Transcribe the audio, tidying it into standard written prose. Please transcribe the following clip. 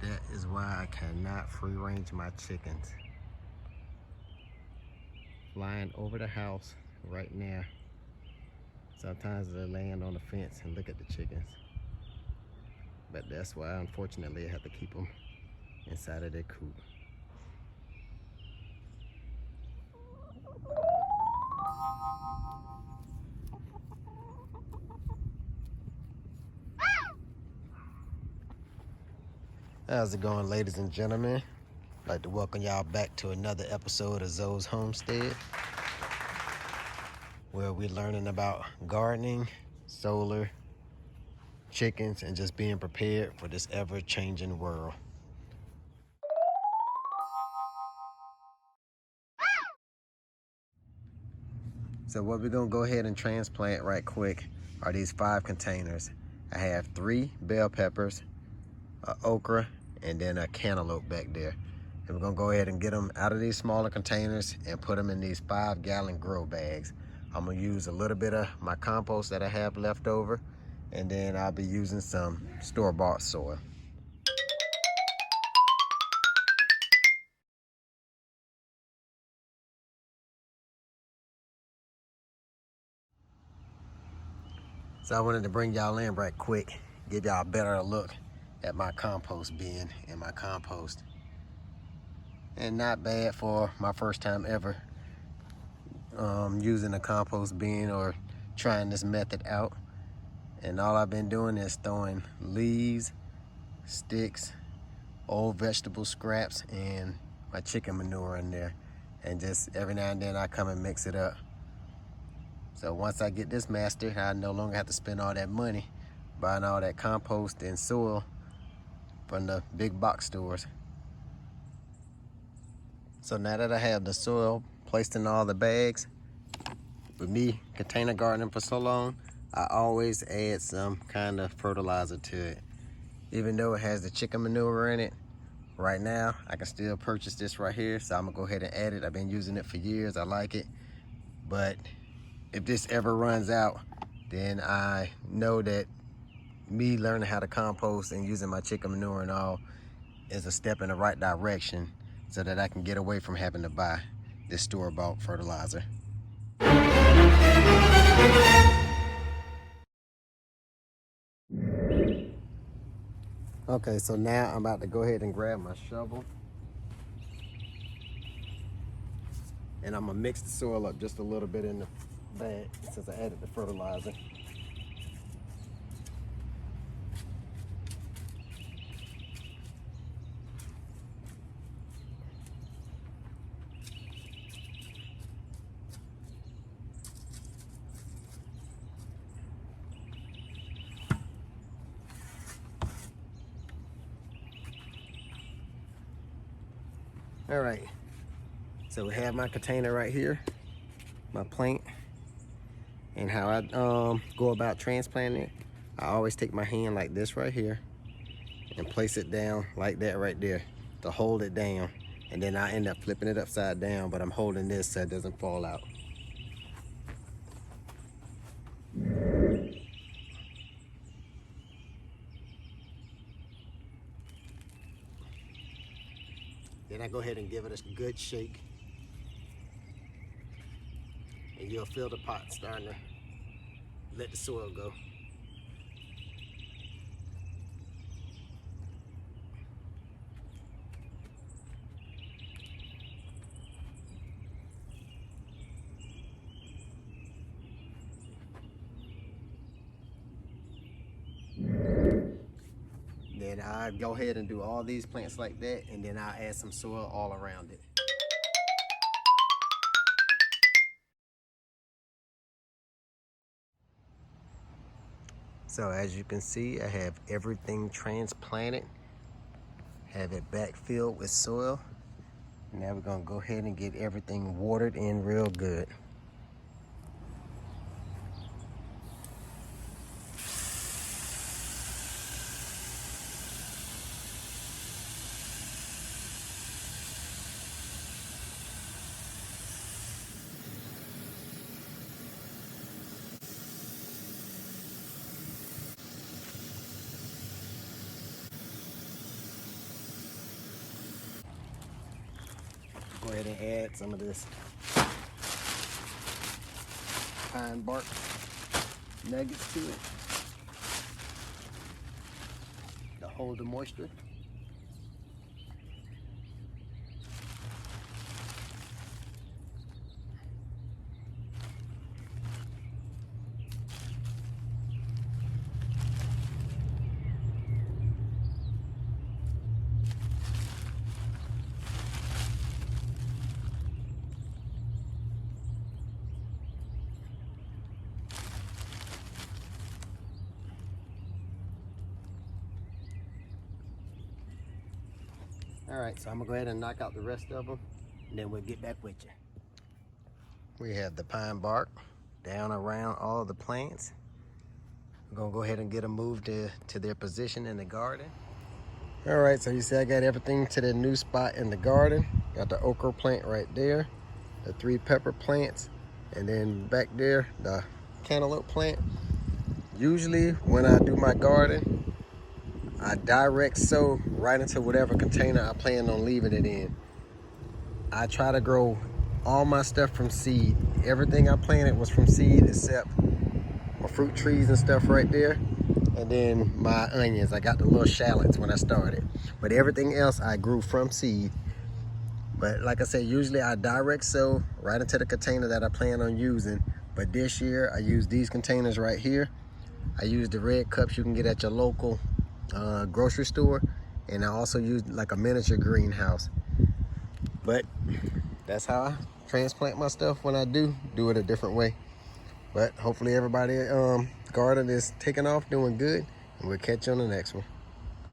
That is why I cannot free range my chickens. Flying over the house right now. Sometimes they land on the fence and look at the chickens. But that's why, unfortunately, I have to keep them inside of their coop. How's it going, ladies and gentlemen? I'd like to welcome y'all back to another episode of Zoe's Homestead, where we're learning about gardening, solar, chickens, and just being prepared for this ever-changing world. So what we're gonna go ahead and transplant right quick are these 5 containers. I have 3 bell peppers, an okra, and then a cantaloupe back there. And we're gonna go ahead and get them out of these smaller containers and put them in these 5-gallon grow bags. I'm gonna use a little bit of my compost that I have left over, and then I'll be using some store-bought soil. So I wanted to bring y'all in right quick, give y'all a better look at my compost bin and my compost. And not bad for my first time ever using a compost bin or trying this method out. And all I've been doing is throwing leaves, sticks, old vegetable scraps, and my chicken manure in there. And just every now and then I come and mix it up. So once I get this mastered, I no longer have to spend all that money buying all that compost and soil from the big box stores. So now that I have the soil placed in all the bags, with me container gardening for so long, I always add some kind of fertilizer to it. Even though it has the chicken manure in it, right now I can still purchase this right here, so I'm gonna go ahead and add it. I've been using it for years, I like it. But if this ever runs out, then I know that me learning how to compost and using my chicken manure and all is a step in the right direction, so that I can get away from having to buy this store-bought fertilizer. Okay, so now I'm about to go ahead and grab my shovel, and I'm gonna mix the soil up just a little bit in the bag since I added the fertilizer. All right, so we have my container right here, my plant, and how I go about transplanting it. I always take my hand like this right here and place it down like that right there to hold it down, and then I end up flipping it upside down, but I'm holding this so it doesn't fall out. Then I go ahead and give it a good shake, and you'll feel the pot starting to let the soil go. Then I go ahead and do all these plants like that, and then I'll add some soil all around it. So as you can see, I have everything transplanted, have it backfilled with soil. Now we're gonna go ahead and get everything watered in real good. Go ahead and add some of this pine bark nuggets to it to hold the moisture. All right, so I'm gonna go ahead and knock out the rest of them, and then we'll get back with you. We have the pine bark down around all of the plants. We're gonna go ahead and get them moved to their position in the garden. All right, so you see I got everything to the new spot in the garden. Got the okra plant right there, the 3 pepper plants, and then back there, the cantaloupe plant. Usually when I do my garden, I direct sow right into whatever container I plan on leaving it in. I try to grow all my stuff from seed. Everything I planted was from seed except my fruit trees and stuff right there. And then my onions, I got the little shallots when I started. But everything else I grew from seed. But like I said, usually I direct sow right into the container that I plan on using. But this year I used these containers right here. I used the red cups you can get at your local grocery store, and I also used like a miniature greenhouse. But that's how I transplant my stuff when I do it a different way. But hopefully everybody garden is taking off, doing good, and we'll catch you on the next one.